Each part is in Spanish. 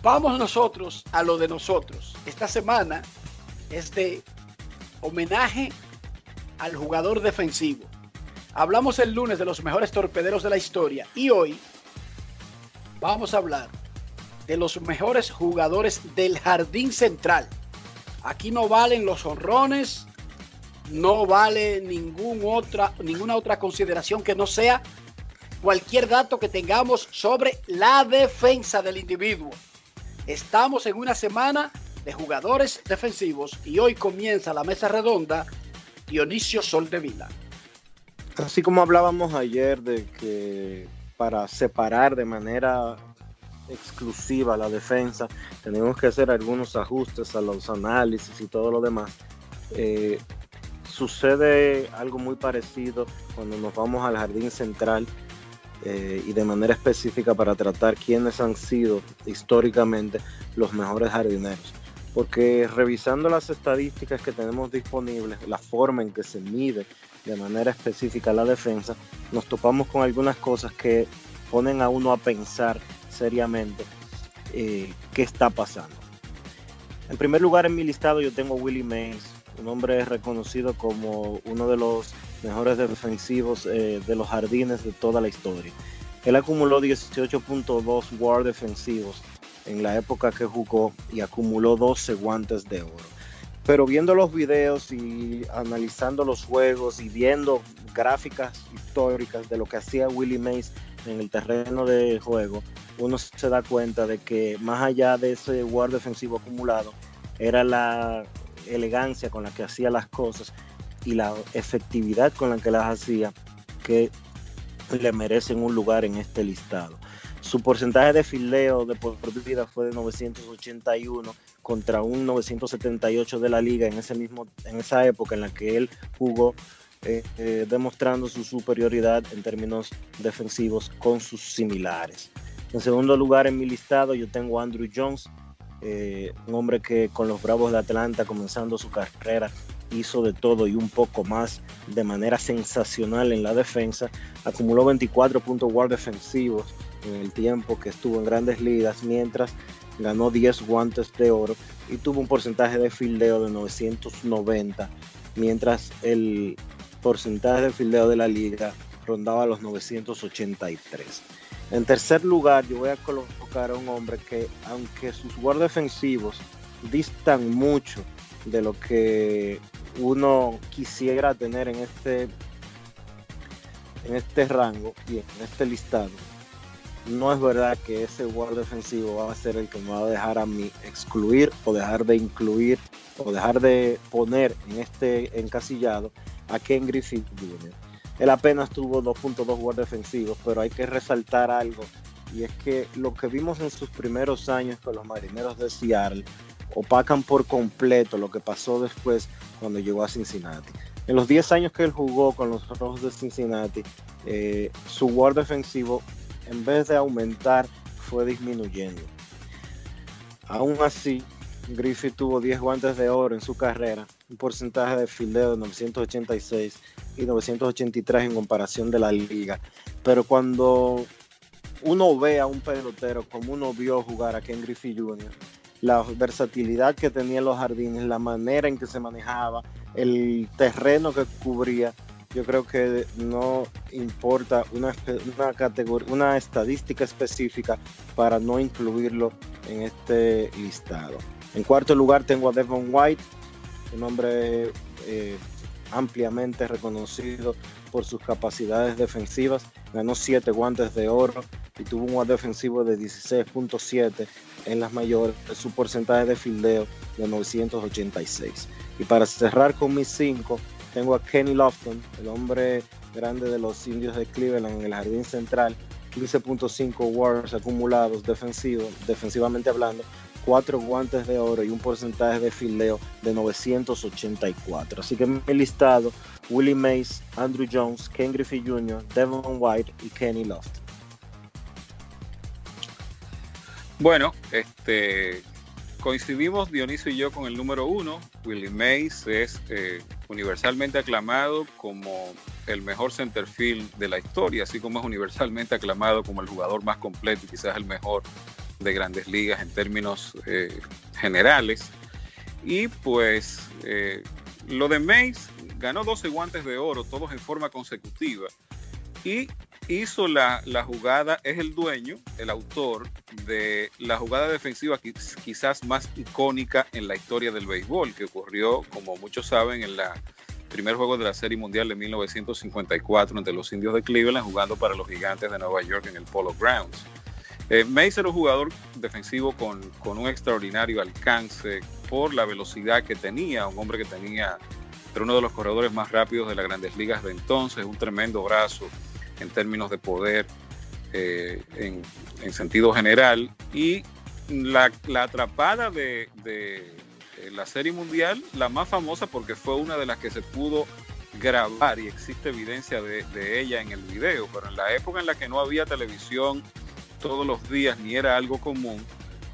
Vamos nosotros a lo de nosotros. Esta semana es de homenaje al jugador defensivo. Hablamos el lunes de los mejores torpederos de la historia y hoy vamos a hablar de los mejores jugadores del jardín central. Aquí no valen los jonrones, no vale ninguna otra consideración que no sea cualquier dato que tengamos sobre la defensa del individuo. Estamos en una semana de jugadores defensivos y hoy comienza la mesa redonda Dionisio Soldevila. Así como hablábamos ayer de que para separar de manera exclusiva la defensa tenemos que hacer algunos ajustes a los análisis y todo lo demás, sucede algo muy parecido cuando nos vamos al jardín central y de manera específica para tratar quiénes han sido históricamente los mejores jardineros, porque revisando las estadísticas que tenemos disponibles, la forma en que se mide de manera específica la defensa, nos topamos con algunas cosas que ponen a uno a pensar seriamente qué está pasando. En primer lugar en mi listado yo tengo a Willie Mays, un hombre reconocido como uno de los mejores defensivos de los jardines de toda la historia. Él acumuló 18.2 WAR defensivos en la época que jugó y acumuló 12 guantes de oro. Pero viendo los videos y analizando los juegos y viendo gráficas históricas de lo que hacía Willie Mays en el terreno de juego, uno se da cuenta de que más allá de ese WAR defensivo acumulado, era la elegancia con la que hacía las cosas y la efectividad con la que las hacía que le merecen un lugar en este listado. Su porcentaje de fildeo de por vida fue de 981 contra un 978 de la liga en esa época en la que él jugó, demostrando su superioridad en términos defensivos con sus similares. En segundo lugar en mi listado yo tengo a Andruw Jones, un hombre que con los Bravos de Atlanta comenzando su carrera hizo de todo y un poco más de manera sensacional en la defensa. Acumuló 24 puntos WAR defensivos en el tiempo que estuvo en Grandes Ligas, mientras ganó 10 guantes de oro y tuvo un porcentaje de fildeo de 990, mientras el porcentaje de fildeo de la liga rondaba los 983. En tercer lugar yo voy a colocar a un hombre que, aunque sus WAR defensivos distan mucho de lo que uno quisiera tener en este rango y en este listado, no es verdad que ese WAR defensivo va a ser el que me va a dejar a mí excluir o dejar de incluir o dejar de poner en este encasillado a Ken Griffey Jr. Él apenas tuvo 2.2 WAR defensivos, pero hay que resaltar algo, y es que lo que vimos en sus primeros años con los Marineros de Seattle opacan por completo lo que pasó después cuando llegó a Cincinnati. En los 10 años que él jugó con los Rojos de Cincinnati, su WAR defensivo, en vez de aumentar, fue disminuyendo. Aún así, Griffey tuvo 10 guantes de oro en su carrera, un porcentaje de fildeo de 986 y 983 en comparación de la liga. Pero cuando uno ve a un pelotero como uno vio jugar a Ken Griffey Jr., la versatilidad que tenía en los jardines, la manera en que se manejaba, el terreno que cubría, yo creo que no importa una estadística específica para no incluirlo en este listado. En cuarto lugar tengo a Devon White, un hombre ampliamente reconocido por sus capacidades defensivas. Ganó 7 guantes de oro y tuvo un WAR defensivo de 16.7 en las mayores, su porcentaje de fildeo de 986. Y para cerrar con mis 5, tengo a Kenny Lofton, el hombre grande de los Indios de Cleveland en el jardín central, 15.5 WARs acumulados defensivamente hablando, 4 guantes de oro y un porcentaje de fildeo de 984. Así que me he listado Willie Mays, Andruw Jones, Ken Griffey Jr., Devon White y Kenny Lofton. Bueno, coincidimos Dionisio y yo con el número 1. Willie Mays es universalmente aclamado como el mejor centerfield de la historia, así como es universalmente aclamado como el jugador más completo y quizás el mejor de Grandes Ligas en términos generales. Y pues lo de Mays, ganó 12 guantes de oro, todos en forma consecutiva, y hizo la jugada, es el dueño, el autor de la jugada defensiva quizás más icónica en la historia del béisbol, que ocurrió, como muchos saben, en el primer juego de la Serie Mundial de 1954 entre los Indios de Cleveland, jugando para los Gigantes de Nueva York en el Polo Grounds. Mays era un jugador defensivo con un extraordinario alcance por la velocidad que tenía, un hombre que era uno de los corredores más rápidos de las Grandes Ligas de entonces, un tremendo brazo en términos de poder en sentido general, y la atrapada de la Serie Mundial, la más famosa porque fue una de las que se pudo grabar y existe evidencia de ella en el video, pero en la época en la que no había televisión todos los días ni era algo común,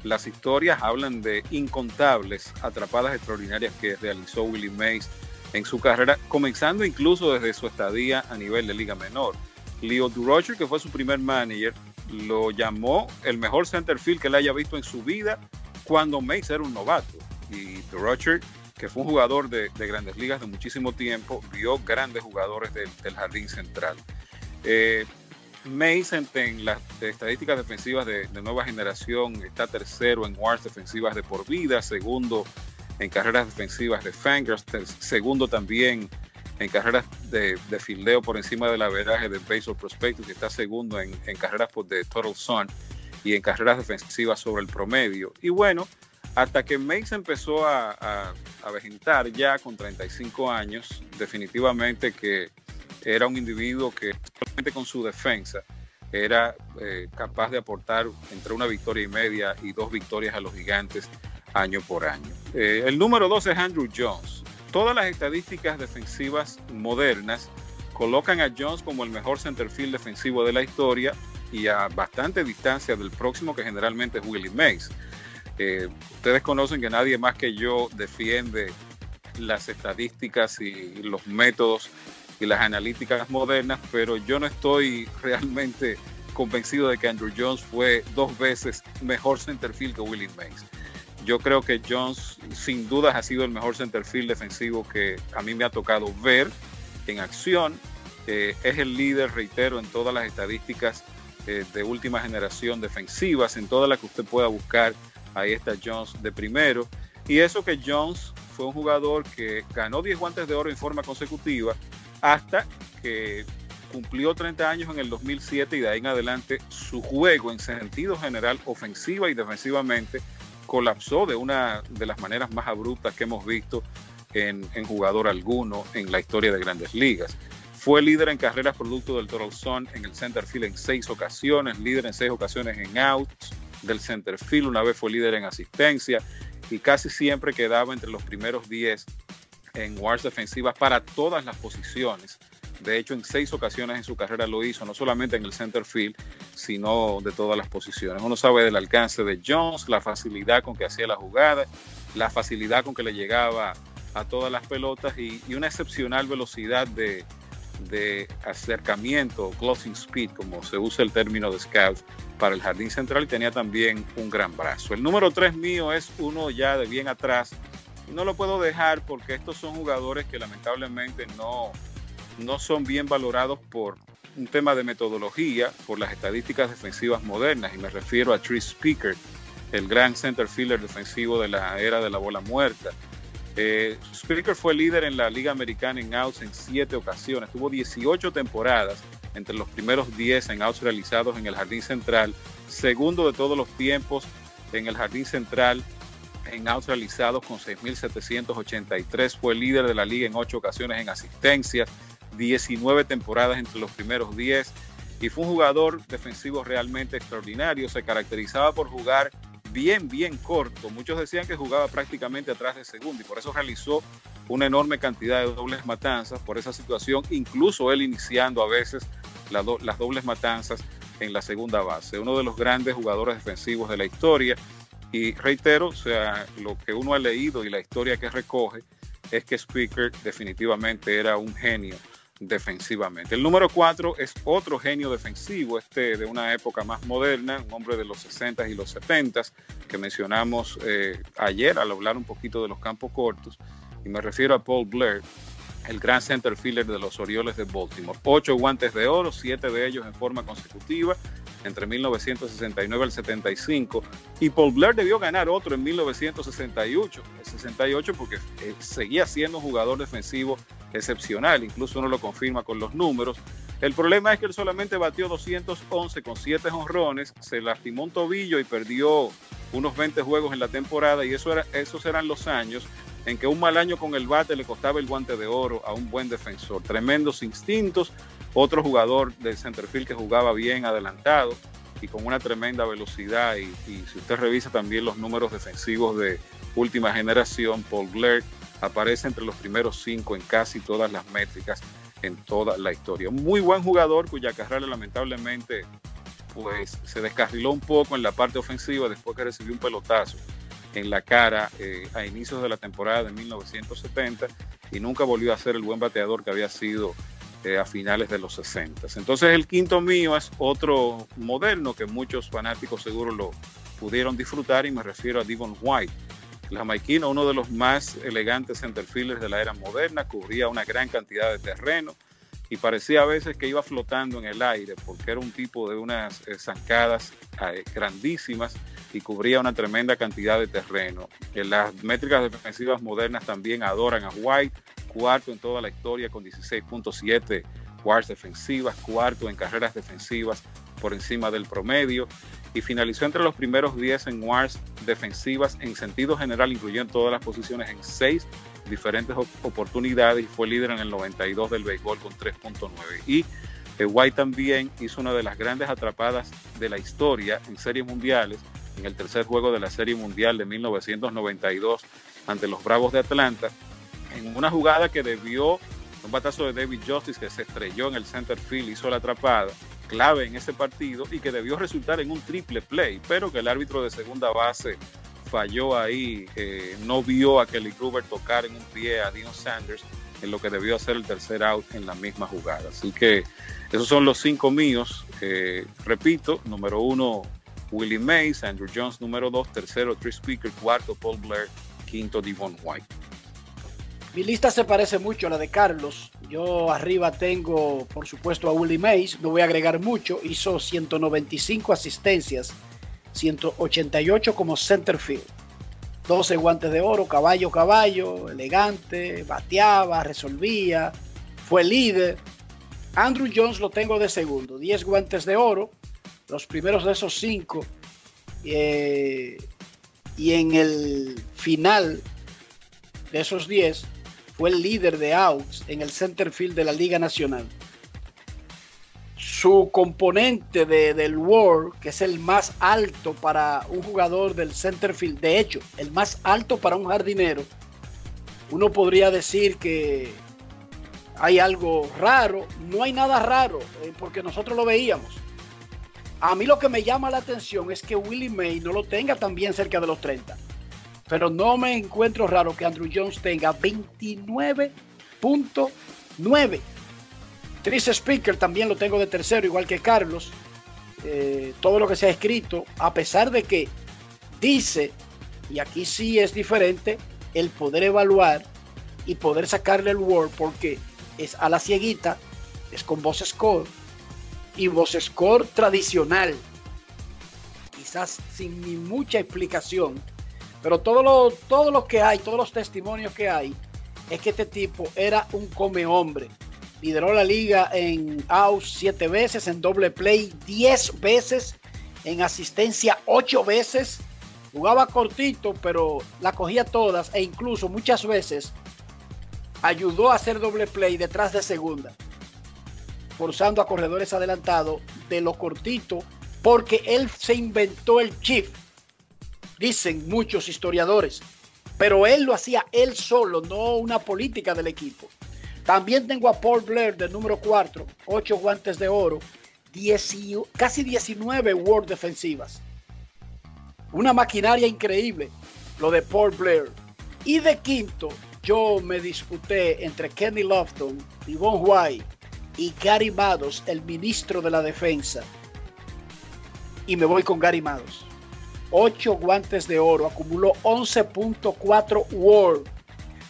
las historias hablan de incontables atrapadas extraordinarias que realizó Willie Mays en su carrera, comenzando incluso desde su estadía a nivel de Liga Menor. Leo Durocher, que fue su primer manager, lo llamó el mejor centerfield que él haya visto en su vida cuando Mays era un novato. Y Durocher, que fue un jugador de Grandes Ligas de muchísimo tiempo, vio grandes jugadores del jardín central. Mays en las estadísticas defensivas de nueva generación está tercero en WARs defensivas de por vida, segundo en carreras defensivas de Fangraphs, segundo también en carreras de fildeo por encima del averaje de Baseball Prospectus, y está segundo en carreras de Total Zone y en carreras defensivas sobre el promedio. Y bueno, hasta que Mays empezó a vegetar ya con 35 años, definitivamente que era un individuo que solamente con su defensa era capaz de aportar entre 1,5 victorias y 2 victorias a los Gigantes año por año. El número 2 es Andruw Jones. Todas las estadísticas defensivas modernas colocan a Jones como el mejor centerfield defensivo de la historia y a bastante distancia del próximo, que generalmente es Willie Mays. Ustedes conocen que nadie más que yo defiende las estadísticas y los métodos y las analíticas modernas, pero yo no estoy realmente convencido de que Andruw Jones fue 2 veces mejor centerfield que Willie Mays. Yo creo que Jones sin dudas ha sido el mejor centerfield defensivo que a mí me ha tocado ver en acción. Es el líder, reitero, en todas las estadísticas de última generación defensivas, en todas las que usted pueda buscar, ahí está Jones de primero. Y eso que Jones fue un jugador que ganó 10 guantes de oro en forma consecutiva, hasta que cumplió 30 años en el 2007, y de ahí en adelante su juego en sentido general, ofensiva y defensivamente, colapsó de una de las maneras más abruptas que hemos visto en jugador alguno en la historia de Grandes Ligas. Fue líder en carreras producto del Total Zone en el centerfield en 6 ocasiones, líder en 6 ocasiones en outs del centerfield, una vez fue líder en asistencia, y casi siempre quedaba entre los primeros 10 en WARs defensivas para todas las posiciones. De hecho, en 6 ocasiones en su carrera lo hizo, no solamente en el center field, sino de todas las posiciones. Uno sabe del alcance de Jones, la facilidad con que hacía la jugada, la facilidad con que le llegaba a todas las pelotas y una excepcional velocidad de acercamiento, closing speed, como se usa el término de scout para el jardín central, y tenía también un gran brazo. El número 3 mío es uno ya de bien atrás, y no lo puedo dejar porque estos son jugadores que lamentablemente no son bien valorados por un tema de metodología, por las estadísticas defensivas modernas, y me refiero a Tris Speaker, el gran center fielder defensivo de la era de la bola muerta. Speaker fue líder en la Liga Americana en outs en 7 ocasiones, tuvo 18 temporadas entre los primeros 10 en outs realizados en el jardín central, segundo de todos los tiempos en el jardín central en outs realizados con 6,783, fue líder de la liga en 8 ocasiones en asistencias, 19 temporadas entre los primeros 10, y fue un jugador defensivo realmente extraordinario. Se caracterizaba por jugar bien corto. Muchos decían que jugaba prácticamente atrás de segundo, y por eso realizó una enorme cantidad de dobles matanzas por esa situación, incluso él iniciando a veces las dobles matanzas en la segunda base. Uno de los grandes jugadores defensivos de la historia. Y reitero, o sea, lo que uno ha leído y la historia que recoge es que Speaker definitivamente era un genio defensivamente. El número 4 es otro genio defensivo, de una época más moderna, un hombre de los 60s y los 70s, que mencionamos ayer al hablar un poquito de los campos cortos, y me refiero a Paul Blair, el gran center fielder de los Orioles de Baltimore. 8 guantes de oro, 7 de ellos en forma consecutiva, entre 1969 al 75, y Paul Blair debió ganar otro en 1968, porque seguía siendo un jugador defensivo excepcional, incluso uno lo confirma con los números. El problema es que él solamente batió 211 con 7 jonrones, se lastimó un tobillo y perdió unos 20 juegos en la temporada, y esos eran los años en que un mal año con el bate le costaba el guante de oro a un buen defensor. Tremendos instintos, otro jugador del centerfield que jugaba bien adelantado y con una tremenda velocidad, y si usted revisa también los números defensivos de última generación, Paul Blair aparece entre los primeros 5 en casi todas las métricas en toda la historia. Un muy buen jugador cuya carrera lamentablemente pues se descarriló un poco en la parte ofensiva después que recibió un pelotazo en la cara a inicios de la temporada de 1970, y nunca volvió a ser el buen bateador que había sido a finales de los 60. Entonces el quinto mío es otro moderno que muchos fanáticos seguro lo pudieron disfrutar, y me refiero a Devon White, el jamaiquino, uno de los más elegantes centerfielders de la era moderna. Cubría una gran cantidad de terreno y parecía a veces que iba flotando en el aire, porque era un tipo de unas zancadas grandísimas y cubría una tremenda cantidad de terreno. Las métricas defensivas modernas también adoran a White, cuarto en toda la historia con 16.7 WARs defensivas, cuarto en carreras defensivas por encima del promedio, y finalizó entre los primeros 10 en WARs defensivas en sentido general, incluyendo todas las posiciones, en 6 diferentes oportunidades, y fue líder en el 92 del béisbol con 3.9. Y White también hizo una de las grandes atrapadas de la historia en series mundiales, en el tercer juego de la Serie Mundial de 1992 ante los Bravos de Atlanta, en una jugada que debió, un batazo de David Justice que se estrelló en el center field, hizo la atrapada clave en ese partido y que debió resultar en un triple play, pero que el árbitro de segunda base falló ahí, no vio a Kelly Gruber tocar en un pie a Deion Sanders, en lo que debió hacer el tercer out en la misma jugada. Así que esos son los 5 míos. Repito: número 1, Willie Mays; Andrew Jones, número 2; tercero, Tris Speaker; cuarto, Paul Blair; quinto, Devon White. Mi lista se parece mucho a la de Carlos. Yo arriba tengo, por supuesto, a Willie Mays. No voy a agregar mucho. Hizo 195 asistencias, 188 como centerfield, 12 guantes de oro, caballo, elegante, bateaba, resolvía, fue líder. Andrew Jones lo tengo de segundo, 10 guantes de oro, los primeros de esos 5, y en el final de esos 10 fue el líder de outs en el center field de la Liga Nacional. Su componente del WAR, que es el más alto para un jugador del center field, de hecho, el más alto para un jardinero, uno podría decir que hay algo raro. No hay nada raro, porque nosotros lo veíamos. A mí lo que me llama la atención es que Willie Mays no lo tenga también cerca de los 30. Pero no me encuentro raro que Andrew Jones tenga 29.9. Tris Speaker también lo tengo de tercero, igual que Carlos. Todo lo que se ha escrito, a pesar de que dice, y aquí sí es diferente, el poder evaluar y poder sacarle el WAR, porque es a la cieguita, es con box score, y box score tradicional, quizás sin ni mucha explicación. Pero todo lo que hay, todos los testimonios que hay, es que este tipo era un come hombre. Lideró la liga en outs 7 veces, en doble play 10 veces, en asistencia 8 veces. Jugaba cortito, pero la cogía todas, e incluso muchas veces ayudó a hacer doble play detrás de segunda, forzando a corredores adelantados de lo cortito, porque él se inventó el shift, dicen muchos historiadores, pero él lo hacía él solo, no una política del equipo. También tengo a Paul Blair de número 4, 8 guantes de oro, casi 19 WAR defensivas. Una maquinaria increíble lo de Paul Blair. Y de quinto, yo me disputé entre Kenny Lofton, Devon White y Gary Maddox, el ministro de la defensa. Y me voy con Gary Maddox. 8 guantes de oro, acumuló 11.4 WAR.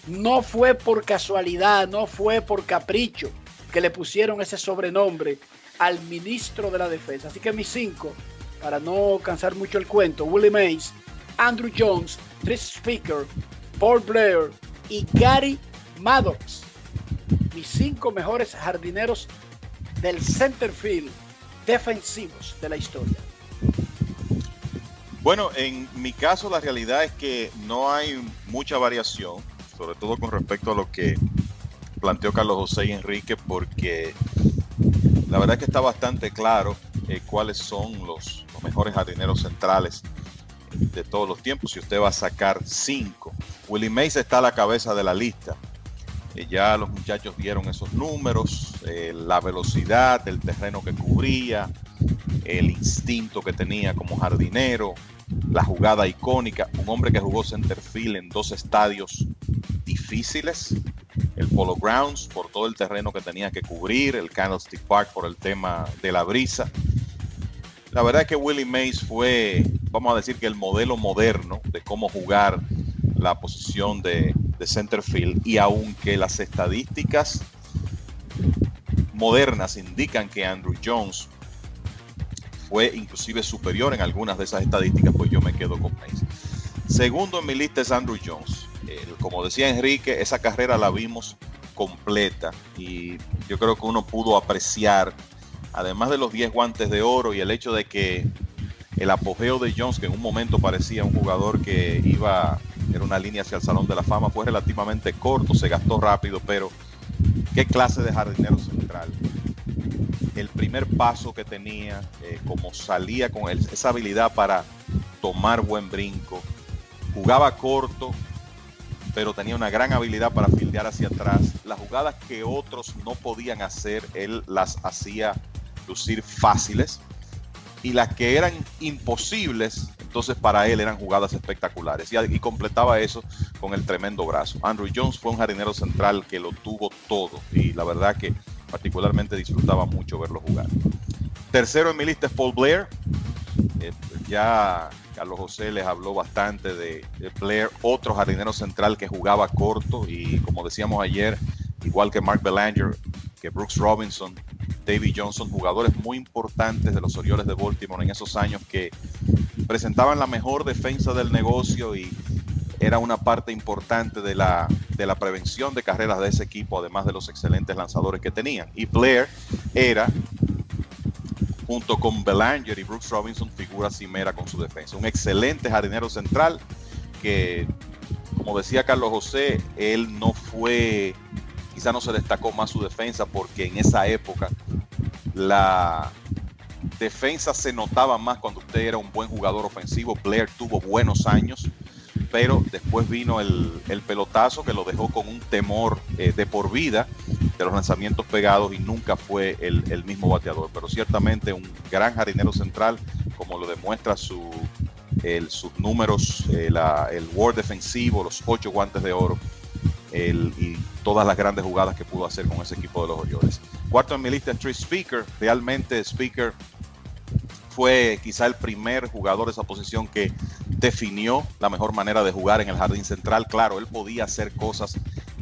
No fue por casualidad, no fue por capricho que le pusieron ese sobrenombre al ministro de la defensa. Así que mis 5, para no cansar mucho el cuento: Willie Mays, Andruw Jones, Tris Speaker, Paul Blair y Gary Maddox. Mis 5 mejores jardineros del center field defensivos de la historia. Bueno, en mi caso la realidad es que no hay mucha variación, sobre todo con respecto a lo que planteó Carlos José y Enrique, porque la verdad es que está bastante claro cuáles son los mejores jardineros centrales de todos los tiempos. Si usted va a sacar 5, Willie Mays está a la cabeza de la lista. Ya los muchachos vieron esos números, la velocidad, el terreno que cubría, el instinto que tenía como jardinero, la jugada icónica, un hombre que jugó center field en 2 estadios difíciles, el Polo Grounds por todo el terreno que tenía que cubrir, el Candlestick Park por el tema de la brisa. La verdad es que Willie Mays fue, vamos a decir, que el modelo moderno de cómo jugar la posición de center field, y aunque las estadísticas modernas indican que Andruw Jones fue inclusive superior en algunas de esas estadísticas, pues yo me quedo con Mays. Segundo en mi lista es Andruw Jones. Como decía Enrique, esa carrera la vimos completa y yo creo que uno pudo apreciar, además de los 10 guantes de oro y el hecho de que el apogeo de Jones, que en un momento parecía un jugador que era una línea hacia el Salón de la Fama, fue relativamente corto, se gastó rápido, pero qué clase de jardinero central. El primer paso que tenía, como salía con esa habilidad para tomar buen brinco, jugaba corto, pero tenía una gran habilidad para fildear hacia atrás. Las jugadas que otros no podían hacer, él las hacía lucir fáciles, y las que eran imposibles, entonces para él eran jugadas espectaculares, y completaba eso con el tremendo brazo. Andruw Jones fue un jardinero central que lo tuvo todo, y la verdad que particularmente disfrutaba mucho verlo jugar. Tercero en mi lista es Paul Blair. Ya Carlos José les habló bastante de Blair, otro jardinero central que jugaba corto, y como decíamos ayer, igual que Mark Belanger, que Brooks Robinson, Davey Johnson, jugadores muy importantes de los Orioles de Baltimore en esos años que presentaban la mejor defensa del negocio y era una parte importante de la prevención de carreras de ese equipo, además de los excelentes lanzadores que tenían. Y Blair era, junto con Belanger y Brooks Robinson, figura cimera con su defensa. Un excelente jardinero central que, como decía Carlos José, él no fue, quizá no se destacó más su defensa porque en esa época la defensa se notaba más cuando usted era un buen jugador ofensivo. Blair tuvo buenos años, pero después vino el pelotazo que lo dejó con un temor de por vida de los lanzamientos pegados y nunca fue el mismo bateador. Pero ciertamente un gran jardinero central, como lo demuestra sus números, el WAR defensivo, los 8 guantes de oro, y todas las grandes jugadas que pudo hacer con ese equipo de los Orioles. Cuarto en mi lista es Tris Speaker. Realmente Speaker fue quizá el primer jugador de esa posición que definió la mejor manera de jugar en el jardín central. Claro, él podía hacer cosas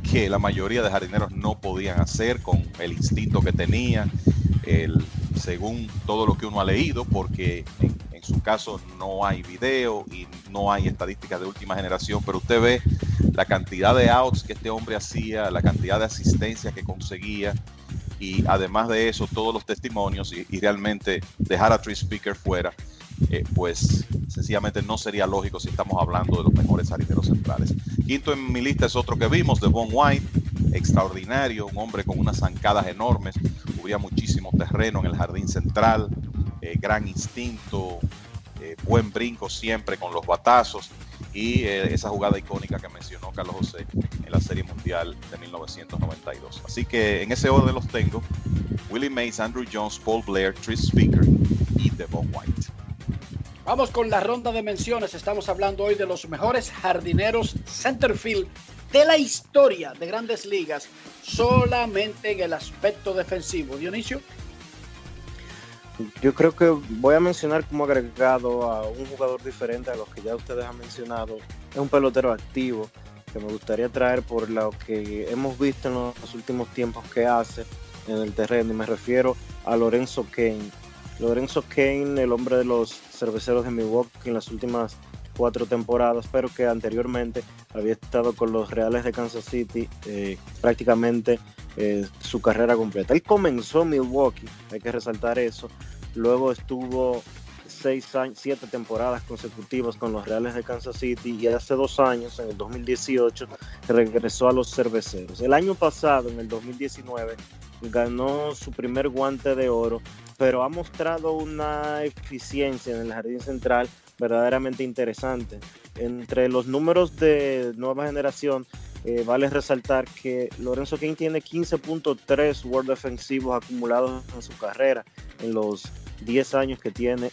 que la mayoría de jardineros no podían hacer con el instinto que tenía, según todo lo que uno ha leído, porque en su caso no hay video y no hay estadísticas de última generación, pero usted ve la cantidad de outs que este hombre hacía, la cantidad de asistencias que conseguía, y además de eso todos los testimonios, y realmente dejar a Tris Speaker fuera, pues sencillamente no sería lógico si estamos hablando de los mejores jardineros centrales. Quinto en mi lista es otro que vimos, Devon White, extraordinario, un hombre con unas zancadas enormes, cubría muchísimo terreno en el jardín central, gran instinto, buen brinco siempre con los batazos, y esa jugada icónica que mencionó Carlos José en la Serie Mundial de 1992. Así que en ese orden los tengo: Willie Mays, Andruw Jones, Paul Blair, Tris Speaker y Devon White. Vamos con la ronda de menciones. Estamos hablando hoy de los mejores jardineros centerfield de la historia de Grandes Ligas solamente en el aspecto defensivo. Dionisio. Yo creo que voy a mencionar como agregado a un jugador diferente a los que ya ustedes han mencionado. Es un pelotero activo que me gustaría traer por lo que hemos visto en los últimos tiempos que hace en el terreno, y me refiero a Lorenzo Cain. Lorenzo Cain, el hombre de los Cerveceros de Milwaukee en las últimas 4 temporadas, pero que anteriormente había estado con los Reales de Kansas City prácticamente su carrera completa. Él comenzó en Milwaukee, hay que resaltar eso, luego estuvo 7 temporadas consecutivas con los Reales de Kansas City, y hace 2 años, en el 2018, regresó a los Cerveceros. El año pasado, en el 2019, ganó su primer Guante de Oro, pero ha mostrado una eficiencia en el jardín central verdaderamente interesante. Entre los números de nueva generación, vale resaltar que Lorenzo Cain tiene 15.3 WAR defensivos acumulados en su carrera en los 10 años que tiene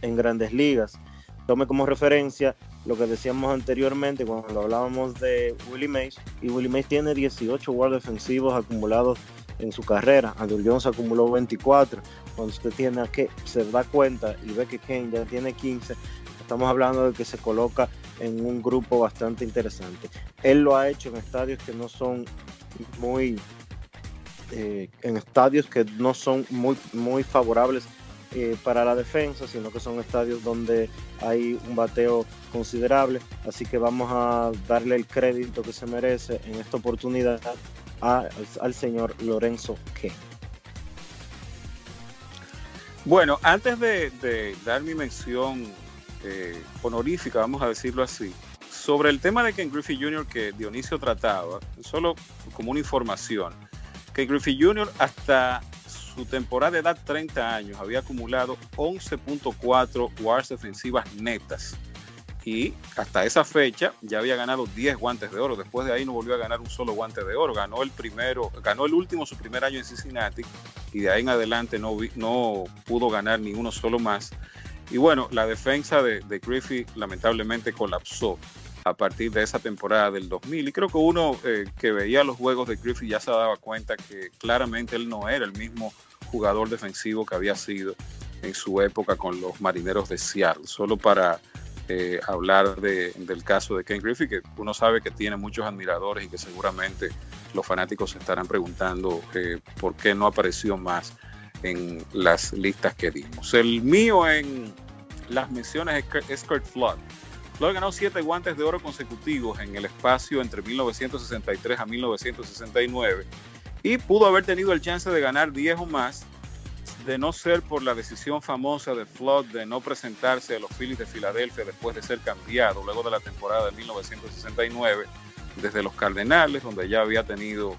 en Grandes Ligas. Tome como referencia lo que decíamos anteriormente cuando hablábamos de Willie Mays, y Willie Mays tiene 18 WAR defensivos acumulados en su carrera. Andruw Jones acumuló 24. Cuando usted se da cuenta y ve que Cain ya tiene 15, estamos hablando de que se coloca en un grupo bastante interesante. Él lo ha hecho en estadios que no son muy muy favorables para la defensa, sino que son estadios donde hay un bateo considerable, así que vamos a darle el crédito que se merece en esta oportunidad al señor Lorenzo Cain. Bueno, antes de dar mi mención honorífica, vamos a decirlo así, sobre el tema de Ken Griffey Jr. que Dionisio trataba, solo como una información, que Griffey Jr. hasta su temporada de edad 30 años había acumulado 11.4 WARs defensivas netas, y hasta esa fecha ya había ganado 10 guantes de oro. Después de ahí no volvió a ganar un solo guante de oro. Ganó el último su primer año en Cincinnati, y de ahí en adelante no pudo ganar ni uno solo más. Y bueno, la defensa de Griffey lamentablemente colapsó a partir de esa temporada del 2000, y creo que uno que veía los juegos de Griffey ya se daba cuenta que claramente él no era el mismo jugador defensivo que había sido en su época con los Marineros de Seattle. Solo para hablar del caso de Ken Griffey, que uno sabe que tiene muchos admiradores y que seguramente los fanáticos se estarán preguntando por qué no apareció más en las listas que dimos. El mío en las menciones es Curt Flood. Flood ganó 7 guantes de oro consecutivos en el espacio entre 1963 a 1969, y pudo haber tenido el chance de ganar 10 o más, de no ser por la decisión famosa de Flood de no presentarse a los Phillies de Filadelfia después de ser cambiado luego de la temporada de 1969 desde los Cardenales, donde ya había tenido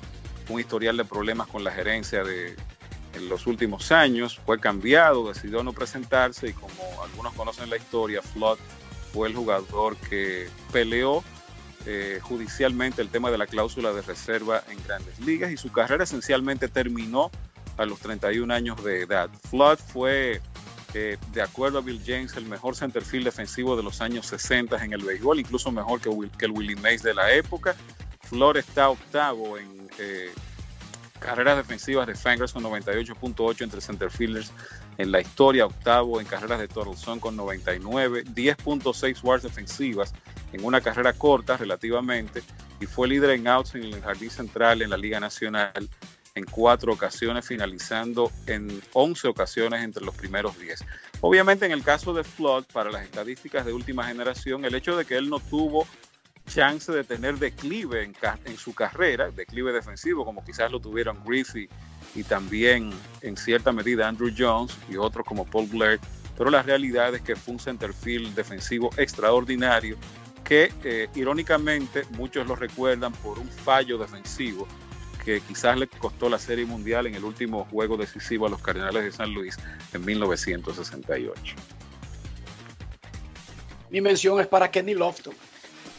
un historial de problemas con la gerencia en los últimos años. Fue cambiado, decidió no presentarse, y como algunos conocen la historia, Flood fue el jugador que peleó judicialmente el tema de la cláusula de reserva en Grandes Ligas, y su carrera esencialmente terminó a los 31 años de edad. Flood fue, de acuerdo a Bill James, el mejor centerfield defensivo de los años 60 en el béisbol, incluso mejor que el Willie Mays de la época. Flood está octavo en carreras defensivas de Fangraphs con 98.8 entre centerfielders en la historia, octavo en carreras de Total Zone con 99, 10.6 WARs defensivas en una carrera corta relativamente, y fue líder en outs en el jardín central en la Liga Nacional en 4 ocasiones, finalizando en 11 ocasiones entre los primeros 10. Obviamente, en el caso de Flood, para las estadísticas de última generación, el hecho de que él no tuvo chance de tener declive en su carrera, declive defensivo, como quizás lo tuvieron Griffey y también en cierta medida Andruw Jones y otros como Paul Blair, pero la realidad es que fue un centerfield defensivo extraordinario que irónicamente muchos lo recuerdan por un fallo defensivo que quizás le costó la Serie Mundial en el último juego decisivo a los Cardenales de San Luis en 1968. Mi mención es para Kenny Lofton.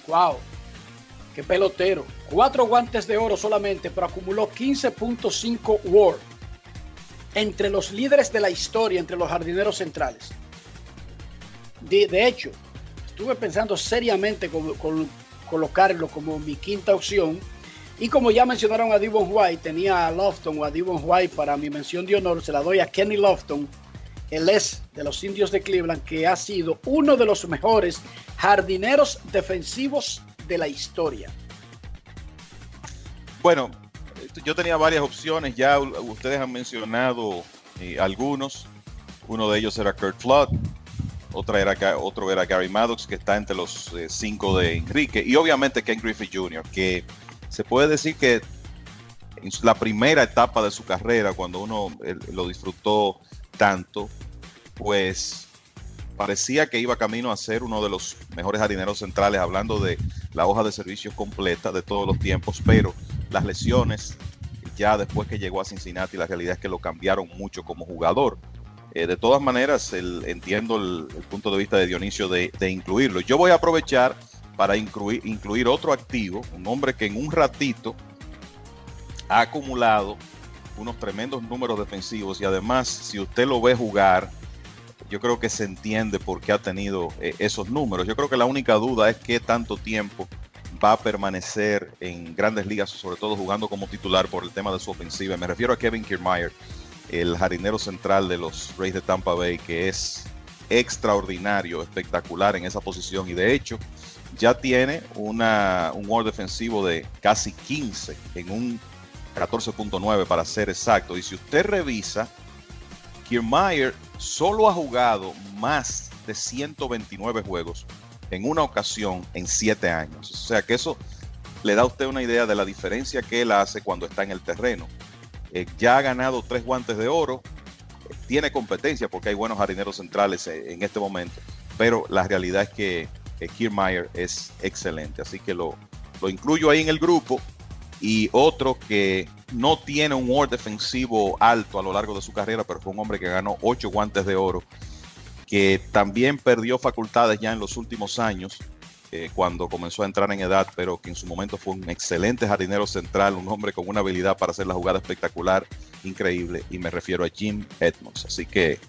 ¡Wow! ¡Qué pelotero! 4 guantes de oro solamente, pero acumuló 15.5 WAR. Entre los líderes de la historia, entre los jardineros centrales. De hecho, estuve pensando seriamente con colocarlo como mi quinta opción. Y como ya mencionaron a Devon White, tenía a Lofton o a Devon White para mi mención de honor, se la doy a Kenny Lofton, el ex de los Indios de Cleveland, que ha sido uno de los mejores jardineros defensivos de la historia. Bueno, yo tenía varias opciones, ya ustedes han mencionado algunos. Uno de ellos era Curt Flood, otro era Gary Maddox, que está entre los 5 de Enrique, y obviamente Ken Griffey Jr., que se puede decir que en la primera etapa de su carrera, cuando uno lo disfrutó tanto, pues parecía que iba camino a ser uno de los mejores jardineros centrales, hablando de la hoja de servicios completa de todos los tiempos, pero las lesiones, ya después que llegó a Cincinnati, la realidad es que lo cambiaron mucho como jugador. De todas maneras, entiendo el punto de vista de Dionisio de incluirlo. Yo voy a aprovechar para incluir otro activo, un hombre que en un ratito ha acumulado unos tremendos números defensivos, y además, si usted lo ve jugar, yo creo que se entiende por qué ha tenido esos números. Yo creo que la única duda es qué tanto tiempo va a permanecer en Grandes Ligas, sobre todo jugando como titular por el tema de su ofensiva. Me refiero a Kevin Kiermaier, el jardinero central de los Rays de Tampa Bay, que es extraordinario, espectacular en esa posición, y de hecho ya tiene un WAR defensivo de casi 15, en un 14.9 para ser exacto. Y si usted revisa, Kiermaier solo ha jugado más de 129 juegos en una ocasión en 7 años. O sea que eso le da a usted una idea de la diferencia que él hace cuando está en el terreno. Ya ha ganado 3 guantes de oro, tiene competencia porque hay buenos jardineros centrales en este momento, pero la realidad es que Kiermaier es excelente, así que lo incluyo ahí en el grupo. Y otro que no tiene un WAR defensivo alto a lo largo de su carrera, pero fue un hombre que ganó 8 guantes de oro, que también perdió facultades ya en los últimos años, cuando comenzó a entrar en edad, pero que en su momento fue un excelente jardinero central, un hombre con una habilidad para hacer la jugada espectacular, increíble, y me refiero a Jim Edmonds. Así que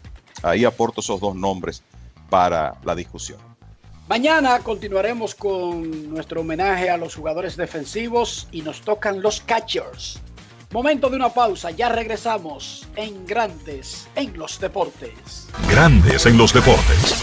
ahí aporto esos 2 nombres para la discusión. Mañana continuaremos con nuestro homenaje a los jugadores defensivos y nos tocan los catchers. Momento de una pausa, ya regresamos en Grandes en los Deportes. Grandes en los Deportes.